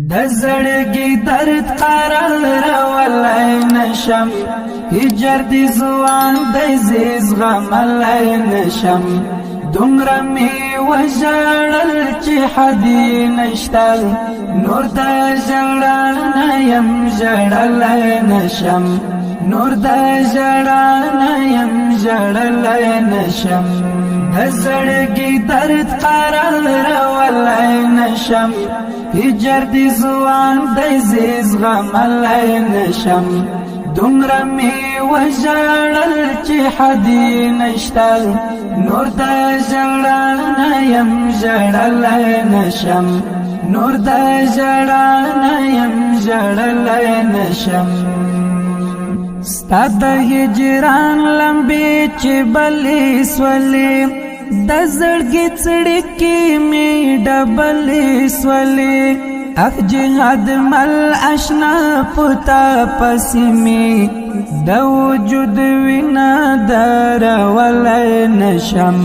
د زړګي درد قرار ولای نشم هجر دی زوان د زیز غملای نشم دومره می وژړل چې حدی نشته نور د ژړا نه یم ژړلای نشم نور د ژړا نه یم ژړلای نشم د زړګي درد قرار ولای نشم هجر دی زوان د زیز غملای نشم دومره می وژړل چې حدی نشته نور د ژړا نه یم ژړلای نشم نور د ژړا نه یم ژړلای نشم ستا د هجران لمبې چې بلې سولې د زړګي څړیکې مې ډبلې سولې اخ جهاد مل اشنا پتا پسې مې د وجود وینا درولای نشم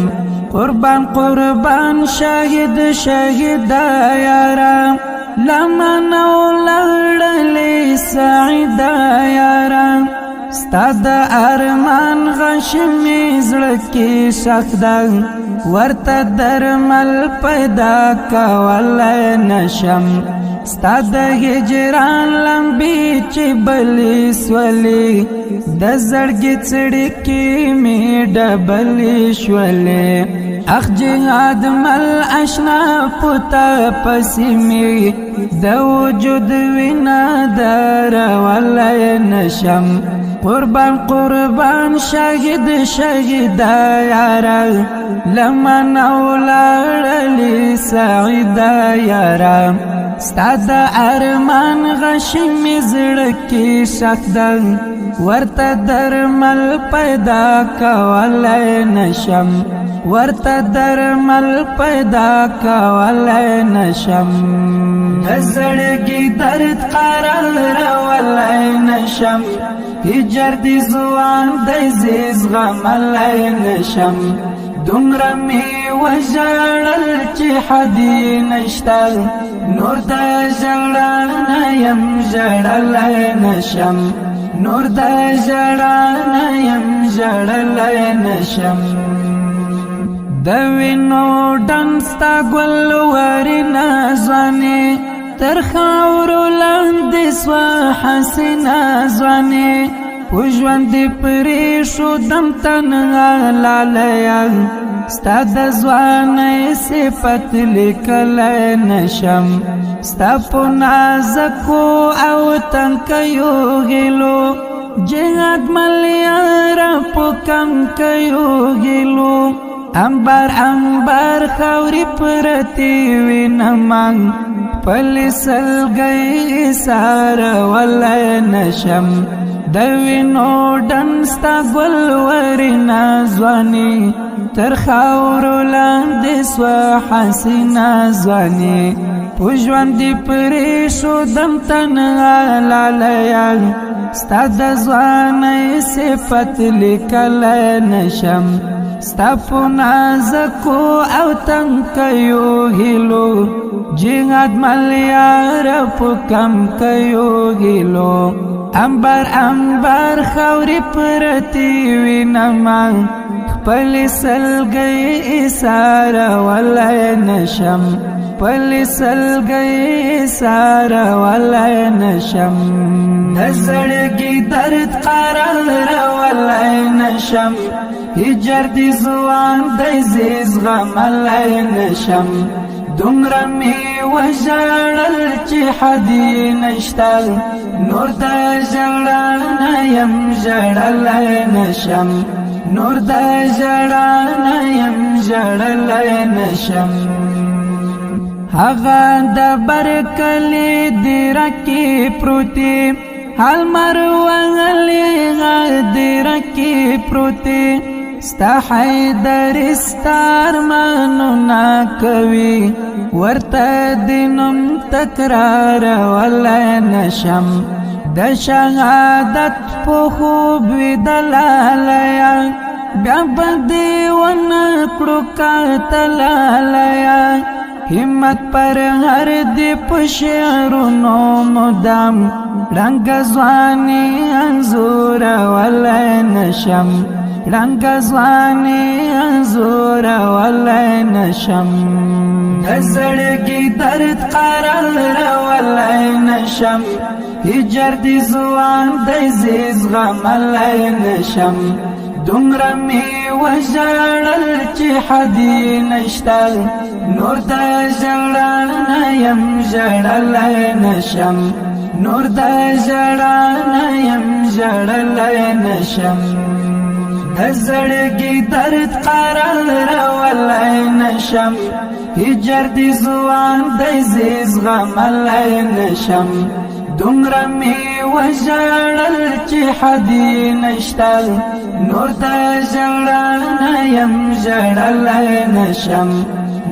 قربان قربان شاهد شاهد یارا لمن ولړلې سعید یارا ستا د ارمان غشمې زړه کې شک ده ورته درمل پیدا کولای نشم ستا د هجران لمبې چې بلې سولې د زړګي څړیکې مې ډبلې شولې اخ جهاد مل اشنا پتا پسې مې د وجود وینا درولای نشم قربان قربان شاهد شاهد یارا لمن اولړلې سعید یارا ستا د ارمان غشم زړه کې شک ده ورته درمل پیدا کولای نشم ورته درمل پیدا کولای نشم د زړګي درد قرار ولای نشم هجر دی زوان د زیز غملای نشم دومره می وژړل چې حدی نشته نور د ژړا نه یم ژړلای نشم نور د ژړا نه یم ژړلای نشم د وینو ډنستا ګل ورنا ځواني تر خاورو لاندې سوا حسینه ځواني وژوند پرې شو دم تنها لالیا ستا د ځوانۍ صفت لیکلی نشم ستا په نازکو او تنکیو هیلو جهاد ملیاره په کمکیو هیلو انبار انبار خاورې پرتې وینما پلی سلګۍ سارولای نشم د وینو ډنستا ګل ورنا ځواني تر خاورو لاندې سوا حسینه ځواني په ژوند پرې شو دم تنها لالیا ستا د ځوانۍ صفت لیکلی نشم ستا په نازکو او تنکیو هیلو جهاد ملیاره په کمکیو هیلو انبار انبار خاورې پرتې وینما خپلې سلګۍ سارولای نشم خپلې سلګۍ سارولای نشم د زړګي درد قرار ولای نشم هجر دی زوان د زیز غملای نشم دومره می وژړل چې حدی نشته نور د ژړا نه یم ژړلای نشم نور د ژړا نه یم ژړلای نشم هغه د برکلې درکې پروتې حال مروغلې غدرکې پروتې ستا حیدر ستار مانو نا کوي ورته دینم تکرار ولای نشم د شهادت په خوب ویدلالیا بیا بدی ون کړو کاتلالیا همت پر هر دی پشعرونو مدام رنگ زوانی انزور ولی نشم رنگ زوانی انزور ولی نشم دزړګي درد قرار ولی نشم هجر دی زوان دی زغم ولی نشم دومره می وژړل چې حدی نشته نور د ژړا نه یم ژړلی نشم نور د ژړا نه یم ژړلی نشم د زړګي درد قرار ولی نشم هجر دی زوان دی زغملی نشم دومره می وژړل چې حدی نشته نور د ژړا نه یم ژړلی نشم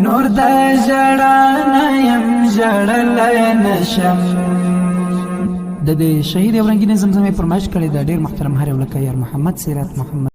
نور د ژړا نه یم ژړلی نشم د دې شهید اورنګي زمزمه فرمایش کړی دا ډیر محترم هر ولکه یار محمد سیرت محمد